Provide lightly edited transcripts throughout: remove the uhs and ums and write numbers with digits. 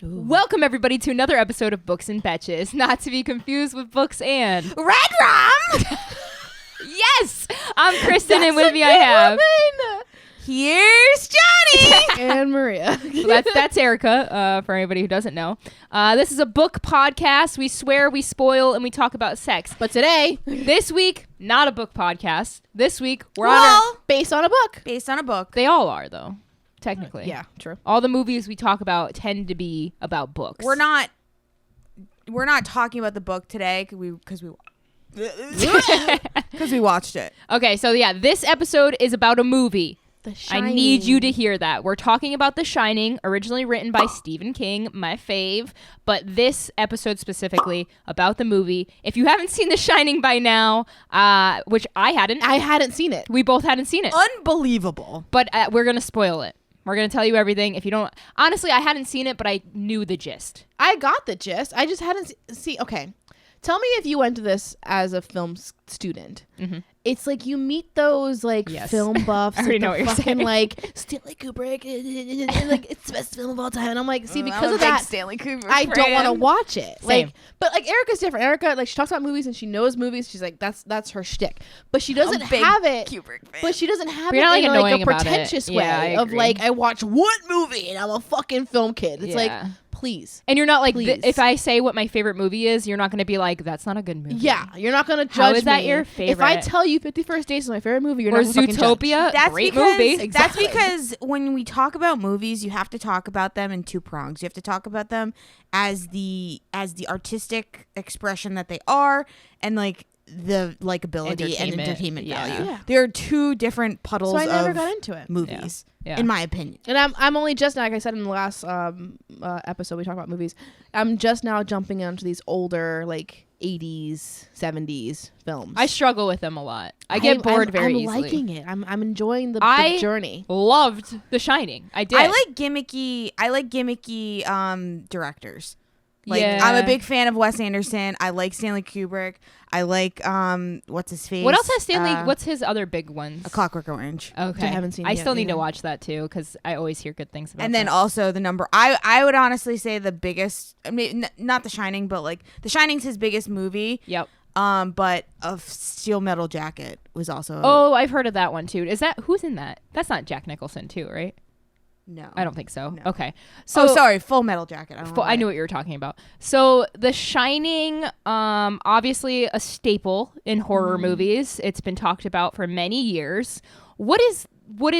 Welcome, everybody, to another episode of Books and Betches, not to be confused with Books and... Red Rum! Yes! I'm Kristen, and with me I have... Here's Johnny! And Maria. So that's Erica, for anybody who doesn't know. This is a book podcast. We swear, we spoil, and we talk about sex. But today, This week, not a book podcast. This week, we're on based on a book. Based on a book. They all are, though, technically. Yeah, true. All the movies we talk about tend to be about books. We're not talking about the book today because we watched it. Okay, so yeah, this episode is about a movie. The I Shining. need you to hear that. We're talking about The Shining, originally written by Stephen King, my fave, but this episode specifically about the movie. If you haven't seen The Shining by now, which I hadn't seen it. We both hadn't seen it. Unbelievable. But we're going to spoil it. We're going to tell you everything. If you don't... Honestly, I hadn't seen it, but I knew the gist. I got the gist. I just hadn't seen... Okay. Tell me if you went to this as a film student. Mm-hmm. It's like you meet those like film buffs. I already like know what you're fucking saying. Like Stanley Kubrick. And, like it's the best film of all time. And I'm like, see, because I'm a of big that, Stanley Kubrick I don't want to fan. watch it. Same. Like, but like Erica's different. Erica, like she talks about movies and she knows movies. She's like, that's her shtick. But she doesn't I'm a big have it. Kubrick fan. But she doesn't have But it you're not, like, in like annoying a about it. pretentious Yeah, I way of agree. like I watch what movie and I'm a fucking film kid. It's Yeah. like, please. And you're not like... Please. if I say what my favorite movie is, you're not going to be like, that's not a good movie. Yeah, you're not gonna judge How is that me. your If I favorite? tell you 50 First Dates is my favorite movie, you're Or not gonna fucking judge. Zootopia, That's great because, movie. That's because when we talk about movies, you have to talk about them in two prongs. You have to talk about them as the artistic expression that they are, and like the likability and entertainment yeah. value. Yeah. There are two different puddles So I never of got into it. movies, Yeah. in my opinion. And I'm only just now, like I said in the last episode we talked about movies. I'm just now jumping into these older like 80s, 70s films. I struggle with them a lot. I get bored very I'm easily. liking it. I'm enjoying the journey. Loved The Shining. I did. I like gimmicky directors. Like Yeah. I'm a big fan of Wes Anderson. I like Stanley Kubrick. I like what's his face? What else has Stanley? What's his other big ones? A Clockwork Orange. Okay. I haven't seen I it still yet need to either. watch that too because I always hear good things about. And then that. also the number I would honestly say the biggest, I mean not The Shining, but like The Shining's his biggest movie. Yep. But a Steel Metal Jacket was also Oh, I've heard of that one too. Is that who's in that? That's not Jack Nicholson too, right? no. I don't think so. No. Okay. So sorry, Full Metal Jacket. I knew what you were talking about. So The Shining, obviously a staple in horror movies. It's been talked about for many years. What is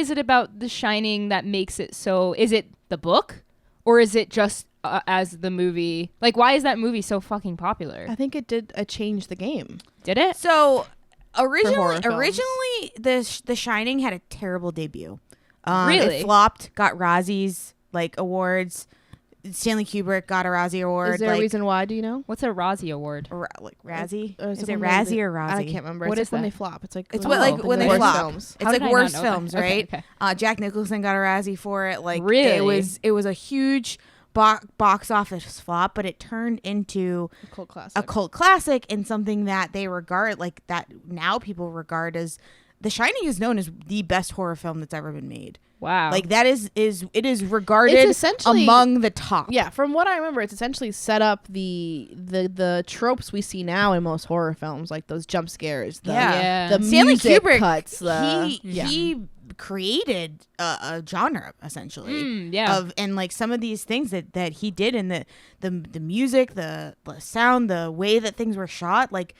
it about The Shining that makes it so? Is it the book, or is it just as the movie? Like, why is that movie so fucking popular? I think it did change the game. Did it? So horror films. originally The Shining had a terrible debut. Really? It flopped, got Razzies like awards. Stanley Kubrick got a Razzie award. Is there like, a reason why? Do you know? What's a Razzie Award? like Razzie? Or Is it when Razzie they- or Razzie? I can't remember. What it's is like when that? they flop. It's like It's oh, what like when they worst flop. films. It's How like did I not worst know that? films, Okay, right? okay. Jack Nicholson got a Razzie for it. Like Really? it was a huge box office flop, but it turned into Cult classic. a cult classic and something that they regard like that now people regard as The Shining is known as the best horror film that's ever been made. Wow. Like that is regarded It's essentially- among the top. Yeah, from what I remember, it's essentially set up the tropes we see now in most horror films, like those jump scares. Yeah. The Stanley music Kubrick cuts. he created a genre essentially yeah. and like some of these things that he did in the music, the sound, the way that things were shot, like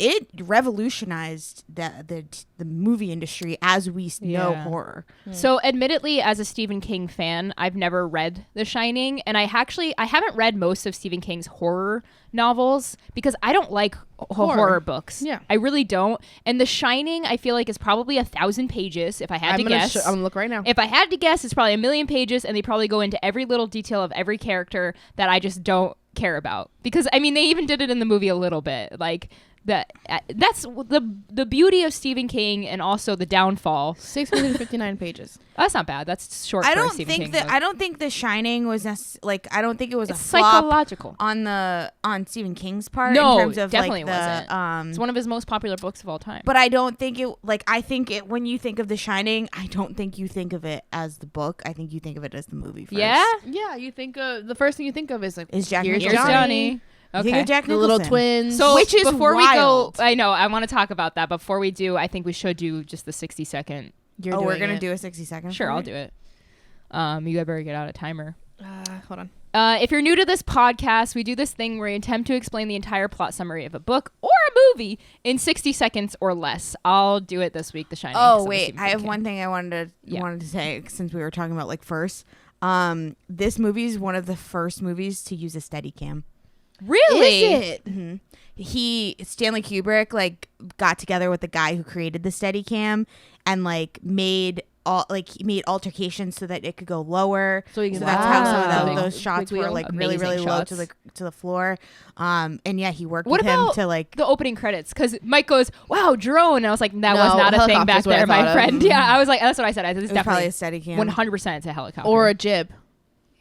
it revolutionized the movie industry as we know Yeah. horror. So admittedly, as a Stephen King fan, I've never read The Shining, and I haven't read most of Stephen King's horror novels because I don't like horror books. Yeah. I really don't. And The Shining, I feel like is probably 1,000 pages if I had to guess. I'm gonna look right now. If I had to guess, it's probably 1,000,000 pages, and they probably go into every little detail of every character that I just don't care about. Because I mean, they even did it in the movie a little bit, like. That's the beauty of Stephen King, and also the downfall. 659 pages. That's not bad. That's short. I for a don't Stephen think King that book. I don't think The Shining was I don't think it was It's a flop psychological. on Stephen King's part No, in terms of definitely like the wasn't. It's one of his most popular books of all time. But I don't think it I think it when you think of The Shining, I don't think you think of it as the book. I think you think of it as the movie first. Yeah, Yeah, you think the first thing you think of is like Is Jack here's here's Nicholson. Johnny. You think Okay. of Jack the little Nicholson. twins. So Which is before wild. we go, I know I want to talk about that. Before we do, I think we should do just the 60-second. You're we're doing gonna it. do a 60-second. Sure, I'll do it. You better get out a timer. Hold on. If you're new to this podcast, we do this thing where we attempt to explain the entire plot summary of a book or a movie in 60 seconds or less. I'll do it this week, The Shining. 'cause Oh I'm a wait, Stephen I King have fan. one thing I wanted to say since we were talking about like first. This movie is one of the first movies to use a Steadicam. Really? Is it? Stanley Kubrick like got together with the guy who created the Steadicam and like made altercations so that it could go lower. So you can that's how some Wow. of those shots Big were wheel. like Amazing really low shots. to the floor. And yeah, he worked What with him about to like the opening credits? Because Mike goes, "Wow, drone!" And I was like, "That No, was not a thing helicopter's back what I there, my thought of. friend." Yeah, I was like, "That's what I said." I said, "It's it was probably a definitely Steadicam. 100%. It's a helicopter." Or a jib.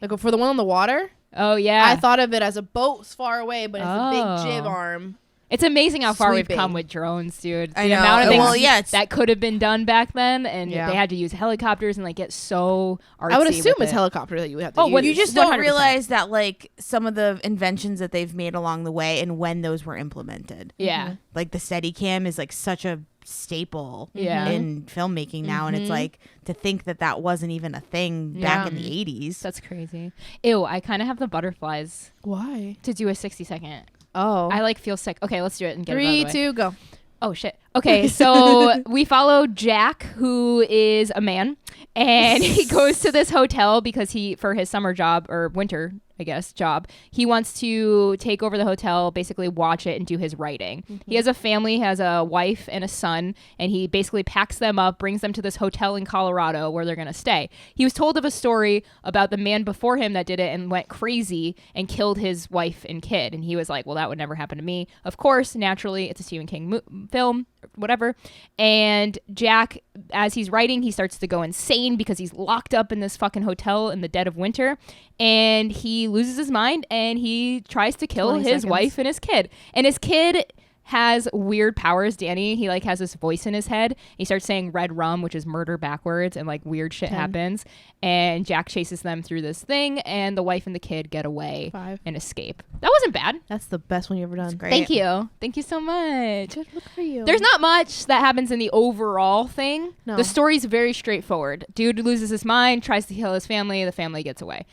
Like for the one on the water, oh yeah, I thought of it as a boat far away, but it's a Oh. big jib arm. it's amazing how far we've Sweeping. come with drones, dude. I The know. amount of Well, things yeah, it's- that could have been done back then, and Yeah. they had to use helicopters and like get so artsy. I would assume with it's it. helicopter that you would have to Oh, use. when You just don't 100%. realize that like some of the inventions that they've made along the way and when those were implemented. Yeah, Like the Steadicam is like such a staple Yeah. in filmmaking now, and it's like to think that that wasn't even a thing back in the 80s. that's crazy. Ew, I kind of have the butterflies Why? to do a 60-second. Oh. I like feel sick. Okay, let's do it and get it out 3, of the way. 2, go. Oh shit. Okay, so we follow Jack, who is a man, and he goes to this hotel because for his summer job or winter, I guess, job, he wants to take over the hotel, basically watch it and do his writing. He has a family, has a wife and a son, and he basically packs them up, brings them to this hotel in Colorado where they're going to stay. He was told of a story about the man before him that did it and went crazy and killed his wife and kid. And he was like, well, that would never happen to me. Of course, naturally, it's a Stephen King film, whatever. And Jack, as he's writing, he starts to go insane because he's locked up in this fucking hotel in the dead of winter. And he loses his mind and he tries to kill 20 his seconds. wife and his kid. And his kid has weird powers. Danny, he like has this voice in his head. He starts saying red rum, which is murder backwards, and like weird shit 10. happens. And Jack chases them through this thing, and the wife and the kid get away 5. and escape. That wasn't bad. That's the best one you've ever done. Great. Thank you. Thank you so much. Good look for you. There's not much that happens in the overall thing. No. The story's very straightforward. Dude loses his mind, tries to kill his family, the family gets away.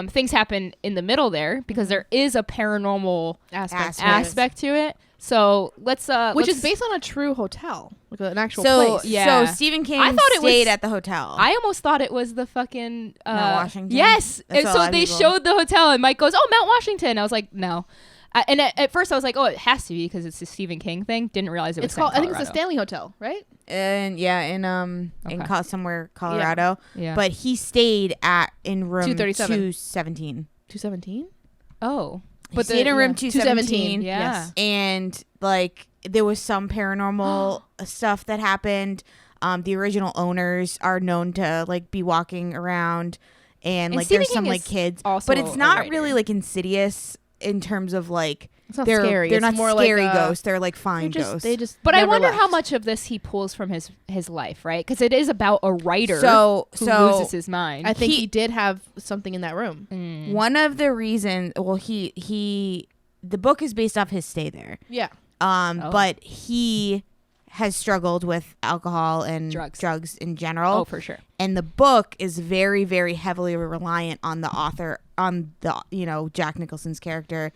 Things happen in the middle there because there is a paranormal aspect to it. So which is based on a true hotel, like an actual So place. Yeah. so Stephen King I thought it stayed was- at the hotel. I almost thought it was the fucking Mount Washington? Yes, That's and what a so lot of they people- showed the hotel, and Mike goes, "Oh, Mount Washington." I was like, "No," and at first I was like, "Oh, it has to be because it's a Stephen King thing." Didn't realize it was. It's called. set I in think it's the Colorado. Stanley Hotel, right? and yeah, in Okay. somewhere Colorado. Yeah. But he stayed in room 237. 217. 217. Oh, He stayed in room 217. Yeah. Yes. And like there was some paranormal stuff that happened. The original owners are known to like be walking around and like Stephen there's some King like is kids, also but it's a not writer. really like insidious in terms of like It's not they're scary. they're It's not more like scary a- ghosts. They're like fine ghosts. They just. But I never wonder left. how much of this he pulls from his life, right? Because it is about a writer so who so loses his mind. I think He- he did have something in that room. Mm. one of the reasons, well, he the book is based off his stay there. Yeah. Oh. But he has struggled with alcohol and Drugs. in general. Oh, for sure. And the book is very, very heavily reliant on the author, on the, Jack Nicholson's character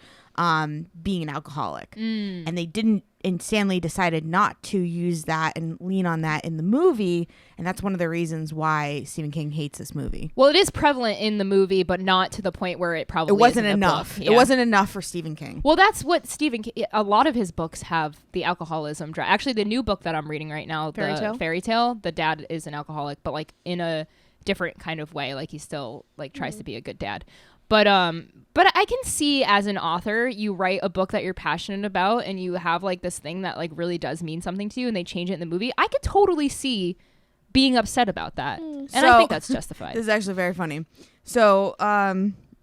being an alcoholic. And they didn't, and Stanley decided not to use that and lean on that in the movie. And that's one of the reasons why Stephen King hates this movie. Well, it is prevalent in the movie, but not to the point where it probably It wasn't is in the enough. book. It Yeah. wasn't enough for Stephen King. Well, that's what Stephen King, a lot of his books have the alcoholism. Actually, the new book that I'm reading right now, Fairy the Tale? Fairy Tale, the dad is an alcoholic, but like in a different kind of way. Like he still like tries to be a good dad. But I can see as an author, you write a book that you're passionate about and you have like this thing that like really does mean something to you and they change it in the movie. I could totally see being upset about that. And I think that's justified. This is actually very funny. So,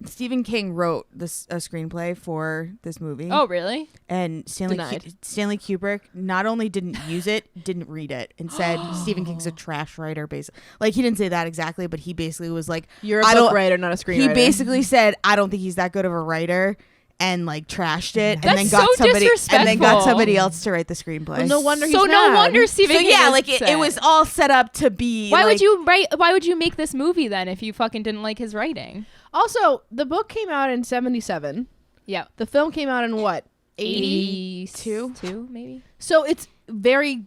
Stephen King wrote a screenplay for this movie. Oh, really? And Stanley Kubrick not only didn't use it, didn't read it, and said Stephen King's a trash writer. Basically, like he didn't say that exactly, but he basically was like, "You're a book writer, not a screenwriter." He basically said, "I don't think he's that good of a writer," and like trashed it, That's and then got so somebody else to write the screenplay. Well, no wonder. So no wonder Stephen. So King yeah, is like it was all set up to be. Why like, would you write? Why would you make this movie then if you fucking didn't like his writing? Also, the book came out in 1977. Yeah. The film came out in what? 82 maybe. So it's very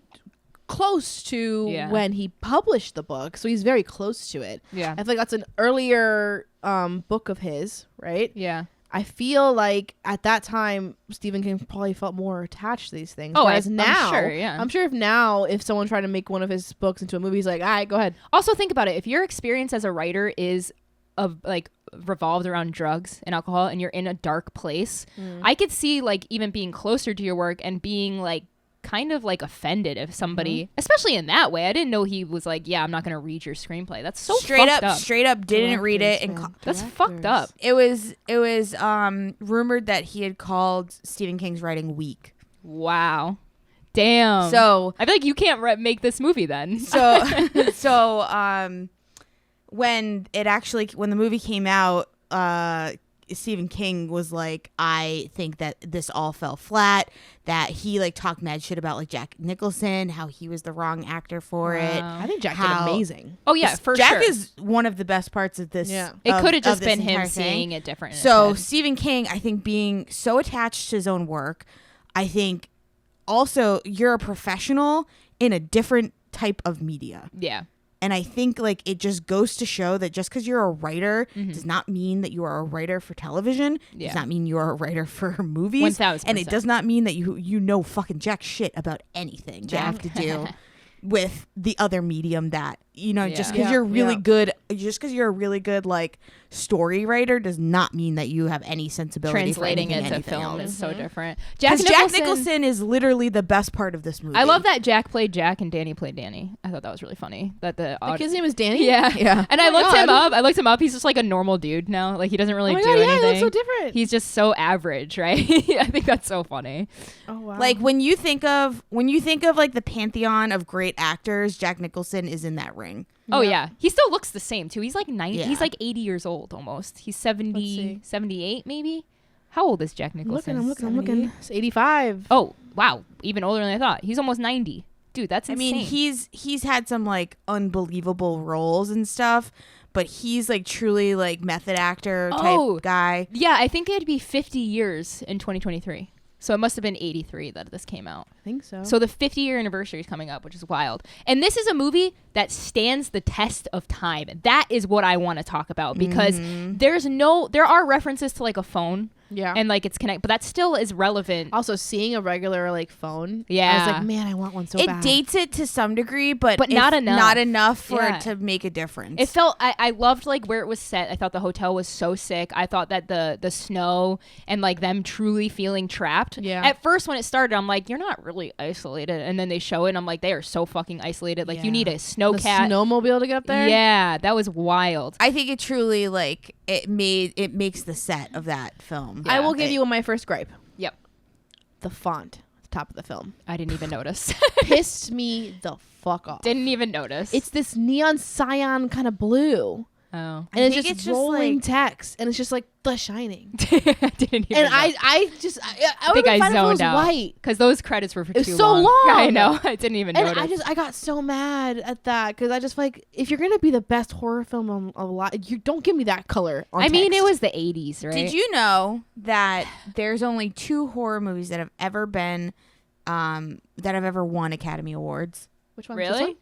close to when he published the book. So he's very close to it. Yeah. I feel like that's an earlier book of his, right? Yeah. I feel like at that time Stephen King probably felt more attached to these things. Oh, whereas I'm now, sure, yeah. I'm sure if someone tried to make one of his books into a movie, he's like, all right, go ahead. Also, think about it. If your experience as a writer is revolved around drugs and alcohol and you're in a dark place, I could see like even being closer to your work and being like kind of like offended if somebody, especially in that way. I didn't know he was like, yeah, I'm not going to read your screenplay. That's so straight fucked up didn't read it, and that's fucked up. It was rumored that he had called Stephen King's writing weak. Wow. Damn. So I feel like you can't make this movie then. When the movie came out, Stephen King was like, I think that this all fell flat, that he like talked mad shit about like Jack Nicholson, how he was the wrong actor for it. I think Jack did amazing. Oh yeah, for Jack sure. is one of the best parts of this. Yeah. It could have just been him seeing it different. So Stephen King, I think, being so attached to his own work, I think also you're a professional in a different type of media. Yeah. And I think like it just goes to show that just because you're a writer does not mean that you are a writer for television. Does not mean you are a writer for movies. 1000%. And it does not mean that you know fucking jack shit about anything that have to do with the other medium that, you know, just because you're really good, just because you're a really good like story writer does not mean that you have any sensibility translating for it to anything film else. is so different. Jack Nicholson is literally the best part of this movie. I love that Jack played Jack and Danny played Danny. I thought that was really funny. That the his name is Danny? Yeah. And I looked him up. I looked him up. He's just like a normal dude now. Like he doesn't really do anything. He looks so different. He's just so average, right? I think that's so funny. Oh wow. Like when you think of like the pantheon of great actors, Jack Nicholson is in that ring. Oh yeah. He still looks the same too. He's like 90. Yeah. He's like 80 years old almost. He's 70, 78 maybe. How old is Jack Nicholson? I'm looking. It's 85. Oh, wow. Even older than I thought. He's almost 90. Dude, that's insane. I mean, he's had some like unbelievable roles and stuff, but he's like truly like method actor type guy. Yeah, I think it'd be 50 years in 2023. So it must have been 83 that this came out. I think so. So the 50-year anniversary is coming up, which is wild. And this is a movie that stands the test of time. That is what I want to talk about because there are references to like a phone. Yeah. And like it's connected, but that still is relevant. Also, seeing a regular like phone. Yeah. I was like, man, I want one so bad. It dates it to some degree, but not enough. Not enough for it to make a difference. It felt I loved like where it was set. I thought the hotel was so sick. I thought that the snow and like them truly feeling trapped. Yeah. At first when it started, I'm like, you're not really isolated. And then they show it and I'm like, they are so fucking isolated. Like you need a snowcat. Snowmobile to get up there? Yeah, that was wild. I think it truly like it makes the set of that film. Yeah. I will give you my first gripe. Yep. The font at the top of the film I didn't even notice. pissed me the fuck off. Didn't even notice. It's this neon cyan kind of blue. Oh. And I think it's it's just just rolling like- text. And it's just like The Shining. I didn't even And know. I think I zoned it out. white. Because those credits were for It was too so long. I know. I didn't even And notice. I got so mad at that because I just like, if you're going to be the best horror film on a lot, you don't give me that color on I mean, text. it was the 80s, right? Did you know that there's only 2 horror movies that have ever been that have ever won Academy Awards? Which one? Really?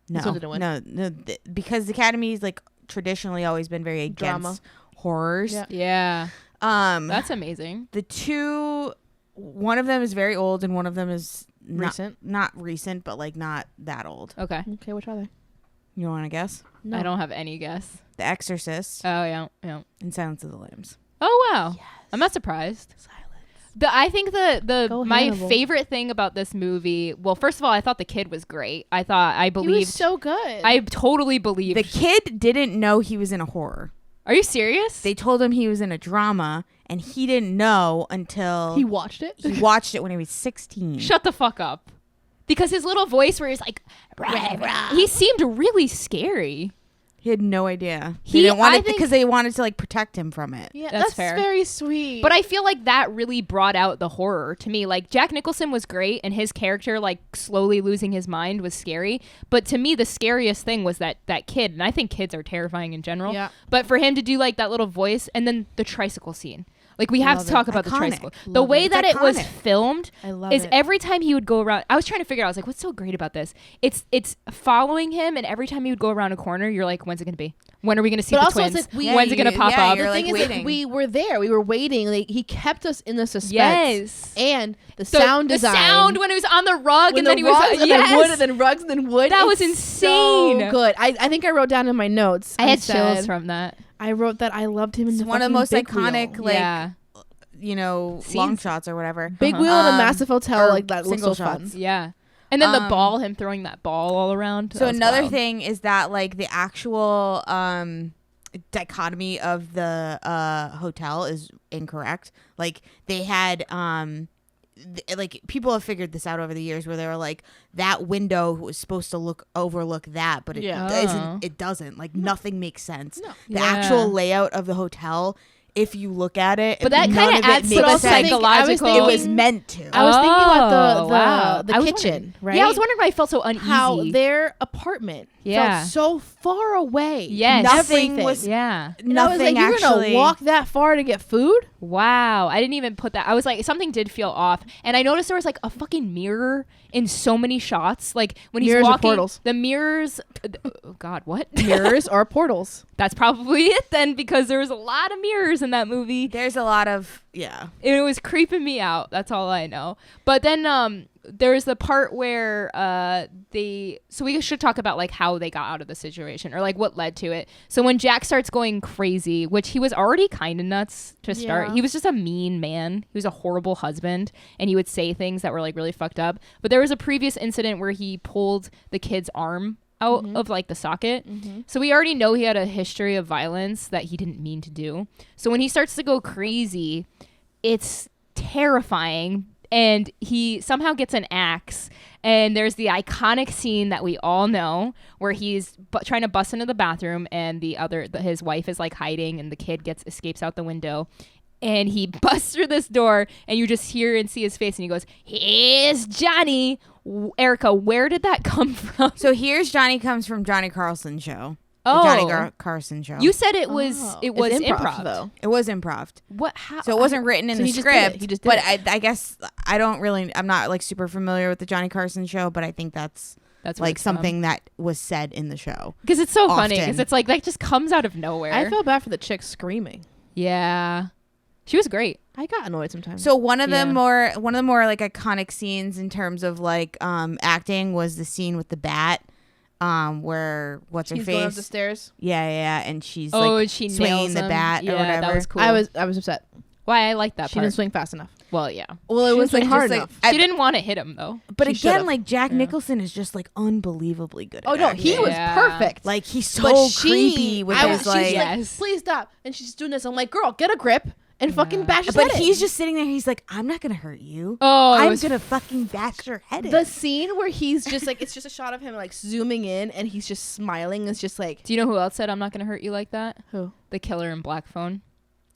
No, This one didn't win? no, because the Academy's like traditionally always been very against Drama. horrors. Yeah. Yeah. That's amazing. The 2, one of them is very old and one of them is Recent? not recent, but like not that old. Okay. Okay, which are they? You want to guess? No. I don't have any guess. The Exorcist Oh yeah, yeah. and Silence of the Lambs. Oh wow, Yes. I'm not surprised. Silence. I think Go my Hannibal. favorite thing about this movie. Well, first of all, I thought the kid was great. I He was believed. so good. I totally believed. The kid didn't know he was in a horror. Are you serious? They told him he was in a drama, and he didn't know until he watched it. he watched it when he was 16. Shut the fuck up. Because his little voice where he's like, rah, rah, he seemed really scary. He had no idea. He- He didn't want I it think- because they wanted to like protect him from it. Yeah, That's that's fair. very sweet. But I feel like that really brought out the horror to me. Like Jack Nicholson was great and his character like slowly losing his mind was scary. But to me the scariest thing was that kid. And I think kids are terrifying in general. Yeah. But for him to do like that little voice and then the tricycle scene. Like we have Love to talk it. about the Iconic. tricycle. The Love way it. that It's it was iconic. filmed I love is it. every time he would go around. I was trying to figure out. I was like, what's so great about this? It's following him, and every time he would go around a corner, you're like, when's it gonna be? When are we gonna see But the also it's twins? like we- When's it gonna pop yeah, up? you're the like thing is waiting. that we were there. We were waiting. Like he kept us in the suspense. Yes. And the So sound the design. sound when he was on the rug when and the then he was rugs and yes. then wood and then rugs and then wood. That was It's so insane. good. I think I wrote down in my notes. I had said- chills from that. I wrote that I loved him in It's the one of the most fucking Big iconic, Wheel. like, yeah, long Scenes. shots or whatever. Big Uh-huh. Wheel in a Um, massive hotel or like that looks so single fun. shots. yeah. And then the Um, ball, him throwing that ball all around. So that was another wild. thing is that like the actual dichotomy of the hotel is incorrect. Like they had like people have figured this out over the years where they were like that window was supposed to overlook that, but it Yeah. Oh. isn't. It doesn't. Like nothing makes sense. No. The Yeah. actual layout of the hotel, if you look at it, But that none kind of of it adds to makes the also I think- sense. I was psychological. It was thinking- meant to. I was thinking about Oh, the wow. the I was kitchen, wondering- right? Yeah, I was wondering why I felt so uneasy. how their apartment Yeah. felt so far away. Yes. Nothing Everything. was. yeah. And I was like, Nothing you're actually. gonna walk that far to get food? Wow. I didn't even put that. I was like, something did feel off. And I noticed there was like a fucking mirror in so many shots. Like when he's Mirrors or walking. portals? The mirrors. Oh, God, what? Mirrors or portals? That's probably it then because there was a lot of mirrors in that movie. There's a lot of It was creeping me out. That's all I know. But then there's the part where so we should talk about like how they got out of the situation or like what led to it. So when Jack starts going crazy, which he was already kind of nuts to start. Yeah. He was just a mean man. He was a horrible husband and he would say things that were like really fucked up. But there was a previous incident where he pulled the kid's arm out of like the socket. So we already know he had a history of violence that he didn't mean to do. So when he starts to go crazy, it's terrifying. And he somehow gets an axe. And there's the iconic scene that we all know where he's trying to bust into the bathroom and his wife is like hiding and the kid escapes out the window. And he busts through this door and you just hear and see his face and he goes, "Here's Johnny." Erica, where did that come from? So here's Johnny comes from Johnny Carlson show. Oh. The Johnny Carson show. You said it was Oh, it was it's improv. though. It was improv. What? How? So it wasn't written in So the he just did it. script. He just did but it. I guess I'm not like super familiar with the Johnny Carson show, but I think that's That's where like it's from. something that was said in the show. Because it's so funny. Because often. it's like that just comes out of nowhere. I felt bad for the chick screaming. Yeah, she was great. I got annoyed sometimes. So one of the Yeah. more like iconic scenes in terms of like acting was the scene with the bat. Where what's she's her going up face? the stairs. Yeah, and she's Oh, like and she swinging nails the him. bat Yeah, or whatever. that was cool. I was upset. Why I like that She part. didn't swing fast enough. Well, yeah. Well, it She was didn't like swing hard just like, enough. She didn't want to hit him though. but She again, should've. like Jack Yeah. Nicholson is just like unbelievably good. At Oh no, acting. he was Yeah. perfect. like he's so But she- creepy with I his was, like. she's Yes. like, please stop. And she's doing this. I'm like, girl, get a grip and fucking Yeah. bash his But head in. he's just sitting there. He's like, I'm not gonna hurt you. Oh, it I'm was gonna fucking bash your head in. the scene where he's just like, it's just a shot of him like zooming in and he's just smiling. It's just like, Do you know who else said I'm not going to hurt you like that? who? The killer in Black Phone.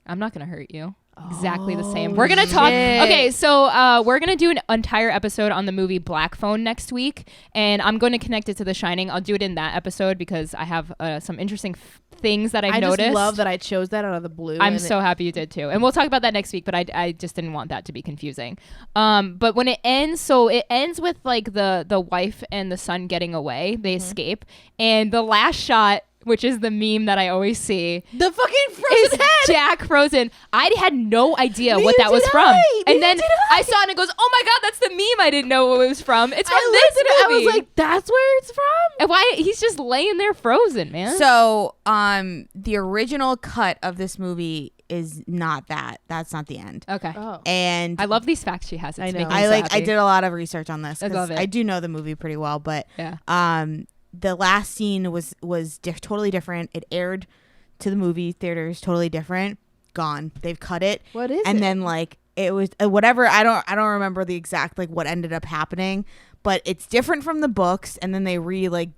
I'm not going to hurt you. Exactly the same. Oh, We're going to talk. shit. Okay, so we're going to do an entire episode on the movie Black Phone next week. And I'm going to connect it to The Shining. I'll do it in that episode because I have some interesting things that I've I noticed. just love that I chose that out of the blue. I'm and so happy you did too. And we'll talk about that next week, but I just didn't want that to be confusing. But when it ends, so it ends with like the wife and the son getting away. They escape. And the last shot which is the meme that I always see. The fucking Is frozen head. Jack frozen. I had no idea what Neither that was did from. I. And Neither then did I saw it and it goes, oh my God, that's the meme I didn't know what it was from. It's from I this looked at it. I movie. was like, that's where it's from. And why he's just laying there frozen, man. So, the original cut of this movie is not that. That's not the end. Okay. Oh. And I love these facts she has. It's I know. making me I so like. I happy. did a lot of research on this. I 'Cause love it. I do know the movie pretty well, but Yeah. the last scene was totally different. It aired to the movie theaters, totally different. Gone. They've cut it. What is and it? then like it was whatever. I don't remember the exact like what ended up happening, but it's different from the books. And then they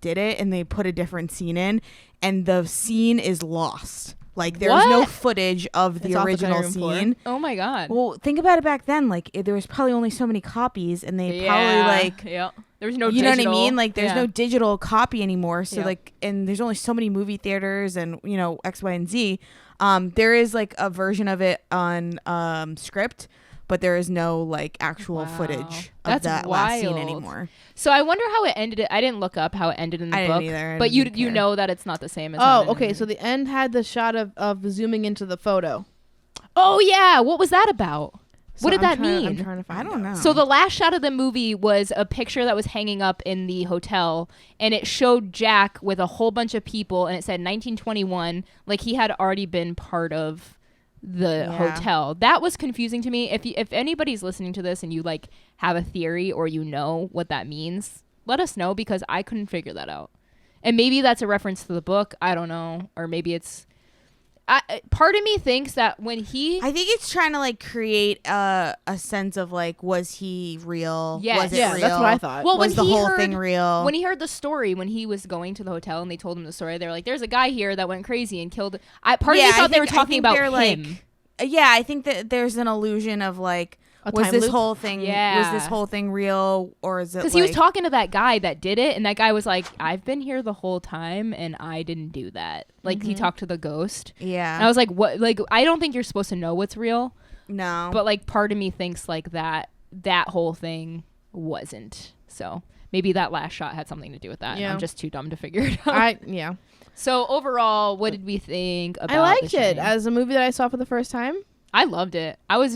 did it and they put a different scene in, and the scene is lost. Like there's no What? footage of the It's off the original cutting room floor. scene. Oh my God. Well, think about it back then. Like there was probably only so many copies, and they probably like yeah. There was no you know what I digital. mean? Like there's Yeah. no digital copy anymore. So Yeah. like, and there's only so many movie theaters and, you know, X, Y, and Z. There is like a version of it on script, but there is no like actual Wow. footage of That's that last scene wild. anymore. So I wonder how it ended. I didn't look up how it ended in the I book. didn't either. I But you didn't you care. know that it's not the same as how it Oh, ended in okay. the So movie. the end had the shot of zooming into the photo. Oh yeah, what was that about? So What did that I'm mean? trying to find I don't out. know. So the last shot of the movie was a picture that was hanging up in the hotel, and it showed Jack with a whole bunch of people, and it said 1921, like he had already been part of the Yeah. hotel. That was confusing to me. If anybody's listening to this and you like have a theory or you know what that means, let us know, because I couldn't figure that out. And maybe that's a reference to the book. I don't know, or maybe it's. Part of me thinks that when he I think it's trying to like create a sense of like, was he real? Yes. Was it Yeah, real? that's what I thought. Well, was when the he whole heard- thing real? when he heard the story, when he was going to the hotel and they told him the story, they were like, there's a guy here that went crazy and killed. Part of me thought they were talking about they're, him. Yeah, I think that there's an illusion of like, A was time this loop? whole thing? Yeah. Was this whole thing real, or is it? Because he was talking to that guy that did it, and that guy was like, I've been here the whole time, and I didn't do that. Like, he talked to the ghost. Yeah. And I was like, what? Like, I don't think you're supposed to know what's real, No. but like, part of me thinks like that whole thing wasn't. So maybe that last shot had something to do with that. And Yeah. I'm just too dumb to figure it out. Yeah. So overall, what did we think about I liked The it Shining? as a movie that I saw for the first time. I loved it. I was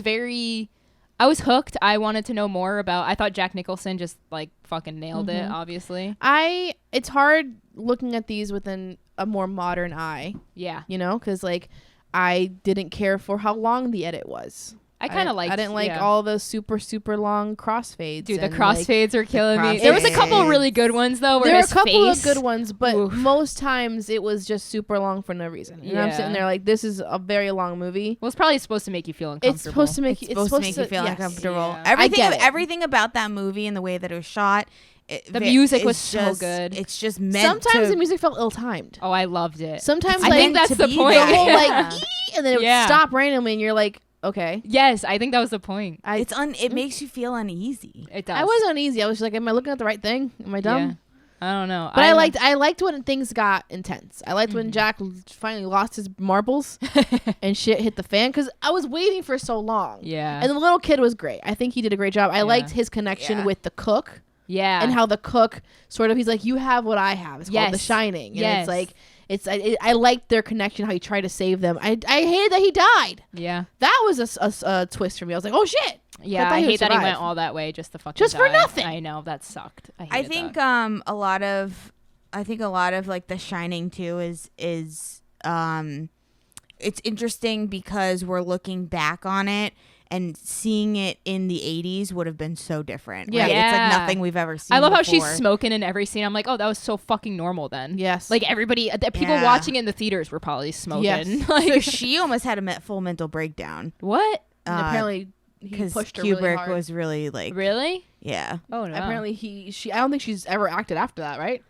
hooked. I wanted to know more about. I thought Jack Nicholson just like fucking nailed it. Obviously, It's hard looking at these within a more modern eye, yeah. you know, because like I didn't care for how long the edit was. I kind of liked. I didn't like yeah. all the super long crossfades. Dude, the and, crossfades are killing me. There was a couple crossfades. really good ones though. Like, Where there were a his couple face, of good ones, but Oof. most times it was just super long for no reason. And I'm Yeah. sitting there like, this is a very long movie. Well, it's probably supposed to make you feel uncomfortable. It's supposed to make it's supposed to make you feel yes. uncomfortable. Yeah. Everything, get it. everything about that movie and the way that it was shot. The music is was so just- good. It's just meant Sometimes to. the music felt ill-timed. Oh, I loved it. Sometimes I like think that's to the be point. the that. whole Yeah. like and then it would Yeah. stop randomly, and you're like, okay. Yes, I think that was the point. It makes you feel uneasy. It does. I was uneasy. I was just like, am I looking at the right thing? Am I dumb? Yeah. I don't know. But I liked when things got intense. I liked when Jack finally lost his marbles and shit hit the fan, because I was waiting for so long. Yeah. And the little kid was great. I think he did a great job. I Yeah. liked his connection Yeah. with the cook Yeah. and how the cook sort of, he's like, you have what I have. It's called The Yes. Shining. And Yes. it's like, I liked their connection, how he tried to save them. I hated that he died. Yeah. That was a twist for me. I was like, oh shit. Yeah. thought I he would hate that he survive. went all that way just to fucking Just for die. nothing. I know, that sucked. I I hated think that. a lot of like The Shining too is it's interesting because we're looking back on it and seeing it in the 80s would have been so different. Yeah. right? It's Yeah. like nothing we've ever seen. I love how she's before. smoking in every scene. I'm like, oh, that was so fucking normal then. Yes. Like everybody, the people Yeah. watching it in the theaters were probably smoking. Yes. So like, she almost had a full mental breakdown what? and apparently he because pushed her Kubrick really hard. was really like, Really? yeah. Oh no. Apparently I don't think she's ever acted after that, right?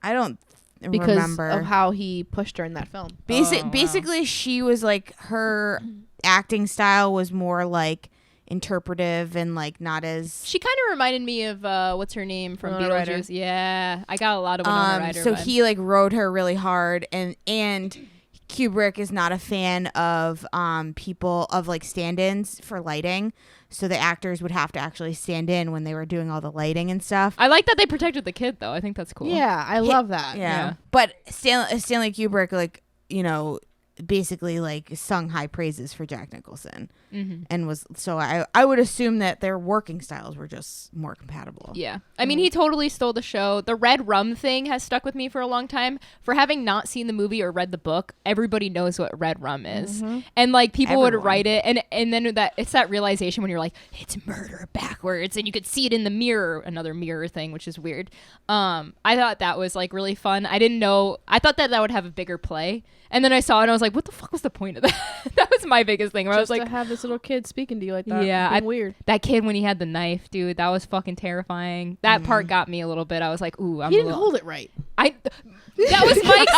I don't Because remember of how he pushed her in that film. Oh, wow. Basically, she was like, her acting style was more like interpretive and like not as. She kind of reminded me of what's her name from Winona Beetlejuice. Ryder. Yeah, I got a lot of Winona Ryder. So vibes. he like rode her really hard and Kubrick is not a fan of people of like stand-ins for lighting, so the actors would have to actually stand in when they were doing all the lighting and stuff. I like that they protected the kid though. I think that's cool. Yeah, I love that. Yeah. But Stanley Kubrick, like, you know, basically like sung high praises for Jack Nicholson, and was so I would assume that their working styles were just more compatible. Yeah. I mean, he totally stole the show. The red rum thing has stuck with me for a long time. For having not seen the movie or read the book, everybody knows what red rum is. And like people would write it and then it's that realization when you're like, it's murder backwards, and you could see it in the mirror, another mirror thing, which is weird. I thought that was like really fun. I didn't know, I thought that would have a bigger play. And then I saw it and I was like, what the fuck was the point of that? That was my biggest thing. Where I was like, to have this little kid speaking to you like that. Yeah, Weird. That kid when he had the knife, dude, that was fucking terrifying. That part got me a little bit. I was like, ooh, He didn't hold it right. That was Mike's.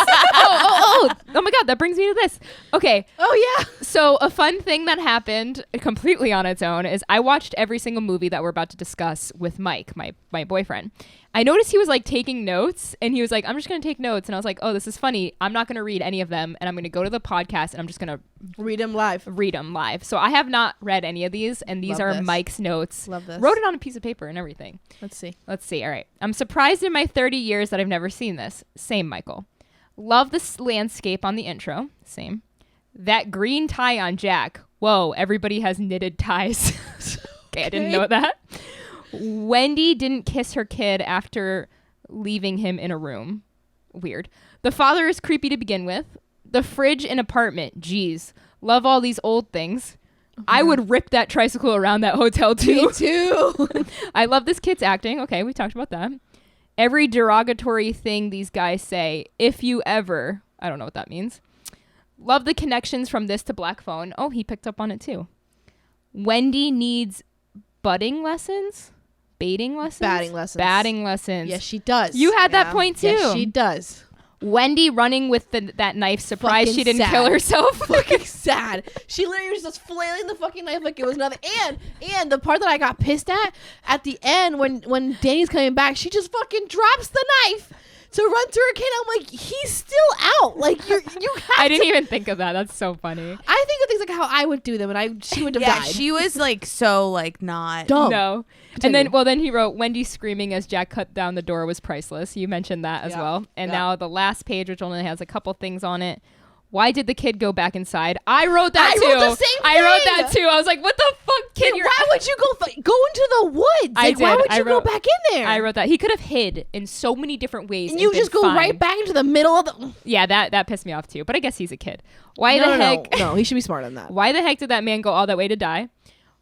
Oh my God, that brings me to this. Okay. Oh yeah. So a fun thing that happened completely on its own is I watched every single movie that we're about to discuss with Mike, my boyfriend. I noticed he was like taking notes, and he was like, I'm just going to take notes. And I was like, oh, this is funny. I'm not going to read any of them, and I'm going to go to the podcast and I'm just going to read them live. So I have not read any of these, and these are Mike's notes. Love this. Wrote it on a piece of paper and everything. Let's see. All right. I'm surprised in my 30 years that I've never seen this. Same, Michael. Love this landscape on the intro. Same. That green tie on Jack. Whoa, everybody has knitted ties. Okay, I didn't know that. Wendy didn't kiss her kid after leaving him in a room. Weird. The father is creepy to begin with. The fridge and apartment. Jeez. Love all these old things. I would rip that tricycle around that hotel too. Me too. I love this kid's acting. Okay, we talked about that. Every derogatory thing these guys say. If you ever. I don't know what that means. Love the connections from this to Black Phone. Oh, he picked up on it too. Wendy needs budding lessons? Batting lessons? Batting lessons. Yes, she does. You had that point too. Yes, she does. Wendy running with that knife, surprised Fucking she didn't sad. kill herself. Fucking sad. She literally was just flailing the fucking knife like it was nothing. And the part that I got pissed at the end when Danny's coming back, she just fucking drops the knife to run through her kid. I'm like, he's still out. Like you have I didn't even think of that. That's so funny. I think of things like how I would do them, and she would have Yeah, died. she was like so like not Dumb. No. Continue. And then he wrote, Wendy screaming as Jack cut down the door was priceless. You mentioned that as well. And now the last page, which only has a couple things on it. Why did the kid go back inside? I wrote that too. I wrote the same I wrote thing. that too. I was like, what the fuck, kid? Wait, why would you go into the woods? I Like, why did. would I you go wrote- back in there? I wrote that. He could have hid in so many different ways. and you been just go fine. right back into the middle of the. Yeah, that pissed me off too. But I guess he's a kid. Why No, the no, heck? No, he should be smarter than that. Why the heck did that man go all that way to die?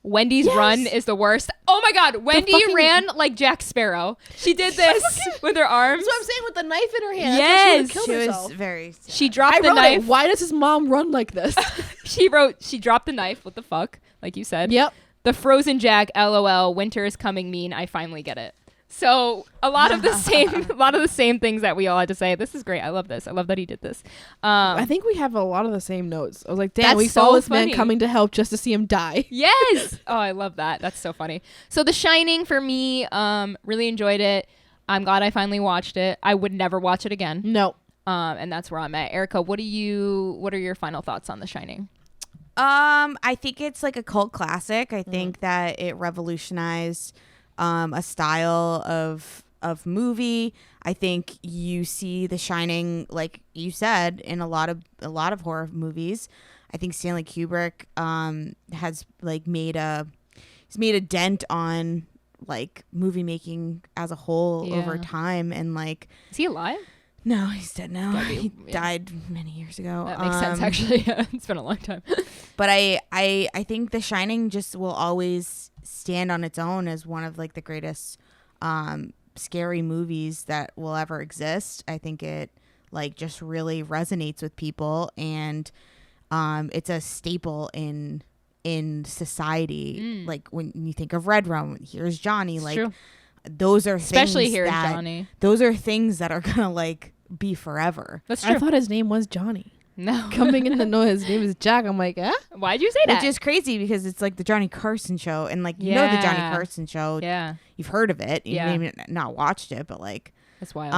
Wendy's Yes. run is the worst. Oh my God, Wendy fucking- ran like Jack Sparrow. She did this with her arms. That's what I'm saying, with the knife in her hand. Yes. That's why she she was herself. very sad. She dropped I the wrote knife. it. Why does his mom run like this? She dropped the knife. What the fuck? Like you said. Yep. The frozen Jack, LOL, winter is coming mean. I finally get it. So a lot of the same things that we all had to say. This is great. I love this. I love that he did this. I think we have a lot of the same notes. I was like, damn, That's we so saw this funny. man coming to help just to see him die. Yes. Oh, I love that. That's so funny. So The Shining for me, really enjoyed it. I'm glad I finally watched it. I would never watch it again. No. And that's where I'm at. Erica, what are your final thoughts on The Shining? I think it's like a cult classic. I think that it revolutionized a style of movie. I think you see The Shining, like you said, in a lot of horror movies. I think Stanley Kubrick has like made a dent on like movie making as a whole over time, and like, Is he alive? no, he's dead now. Gotta be, He yeah. died many years ago. That makes sense, actually. It's been a long time. But I think The Shining just will always stand on its own as one of like the greatest scary movies that will ever exist. I think it like just really resonates with people, and it's a staple in society. Like when you think of Red Rum, here's Johnny. It's like true. those are Especially things here in that- Johnny. Those are things that are gonna like be forever. That's true. I thought his name was Johnny. No. Coming in to know his name is Jack, I'm like, eh? Why'd you say that? Which is crazy because it's like the Johnny Carson show, and like you know the Johnny Yeah. Carson show. Yeah. You've heard of it. You Yeah. maybe not watched it, but like That's wild.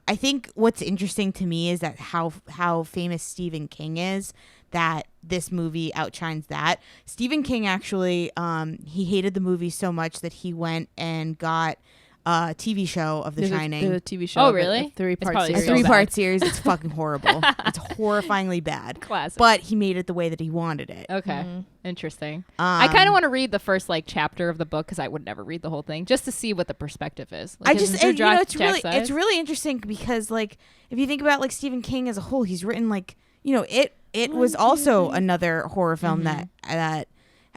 I think what's interesting to me is that how famous Stephen King is, that this movie outshines that. Stephen King actually, he hated the movie so much that he went and got a TV show of The Shining. The TV show. Oh, of it, really? a three-part probably series. A so three-part bad. series. It's fucking horrible. It's horrifyingly bad. Classic. But he made it the way that he wanted it. Okay. Interesting. I kind of want to read the first like chapter of the book because I would never read the whole thing just to see what the perspective is. Like, It's really interesting because like if you think about like Stephen King as a whole, he's written like, it was also another horror film that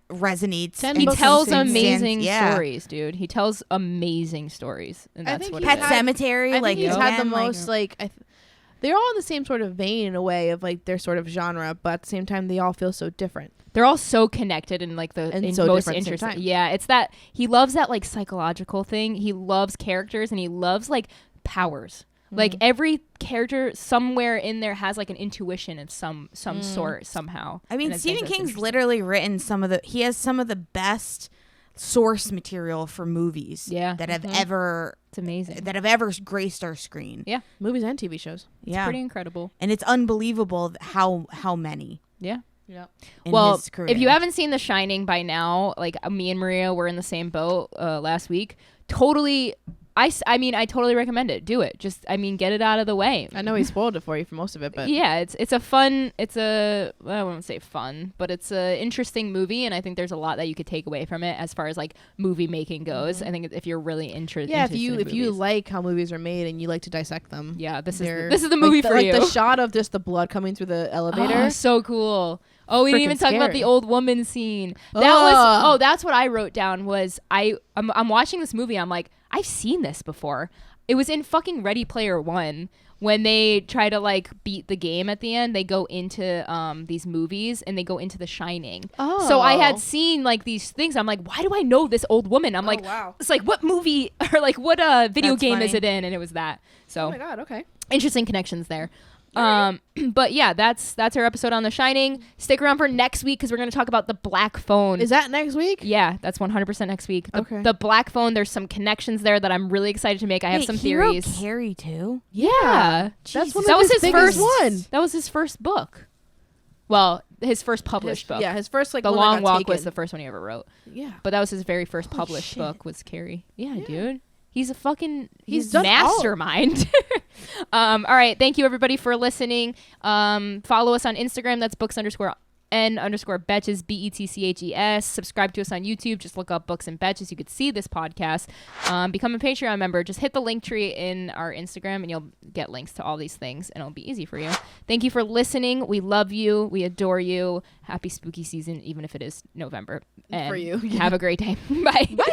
resonates. Ten and He books tells stands- amazing yeah. stories, dude. He tells amazing stories, and I that's think what he's it Pet is. Cemetery, I like think he's had the again, like- most like. They're all in the same sort of vein in a way of like their sort of genre, but at the same time they all feel so different. They're all so connected and like the And in so most different at the same interesting. time. Yeah, it's that he loves that like psychological thing. He loves characters and he loves like powers. Like every character somewhere in there has like an intuition of some sort somehow. I mean, And think Stephen that's King's interesting. literally written he has some of the best source material for movies that have ever It's amazing. graced our screen. Yeah, Movies and TV shows. Yeah. pretty incredible. And it's unbelievable how many. Yeah. Yeah. In Well, his career. if you haven't seen The Shining by now, like me and Maria were in the same boat last week. Totally. I mean, I totally recommend it. Do it. Just, I mean, get it out of the way. I know he spoiled it for you for most of it, but Yeah, I wouldn't say fun, but it's a interesting movie, and I think there's a lot that you could take away from it as far as like movie making goes. I think if you're really interested, yeah, if you movies. like how movies are made and you like to dissect them, yeah, this they're- is the movie like for like you. the shot of just the blood coming through the elevator. Oh, so cool. Oh, we didn't even Freaking talk about scary. the old woman scene. Ugh. That's what I wrote down was I'm watching this movie. I'm like, I've seen this before. It was in fucking Ready Player One when they try to like beat the game at the end. They go into these movies and they go into The Shining. Oh. So I had seen like these things. I'm like, why do I know this old woman? I'm like, wow. it's like what movie or like what video That's game is funny. it in? And it was that. So Oh my god, okay. interesting connections there. But yeah, that's our episode on The Shining. Stick around for next week because we're going to talk about the black phone. Is that next week? Yeah, that's 100% next week. Okay. The black phone, there's some connections there that I'm really excited to make. I have Wait, some he wrote theories. Carrie too. Yeah. That's one That of was his his biggest first one. That was his first book. Well, his first published book. Yeah, his first like The one that Long got Walk taken. was the first one he ever wrote. Yeah. But that was his very first published shit. book was Carrie. Yeah, dude. He's a fucking He's done all- mastermind. All right. Thank you everybody for listening. Follow us on Instagram. That's books_n_betches, BETCHES. Subscribe to us on YouTube. Just look up Books and Betches. You could see this podcast. Become a Patreon member. Just hit the link tree in our Instagram and you'll get links to all these things and it'll be easy for you. Thank you for listening. We love you. We adore you. Happy spooky season, even if it is November. And For you. Have a great day. Bye. Bye.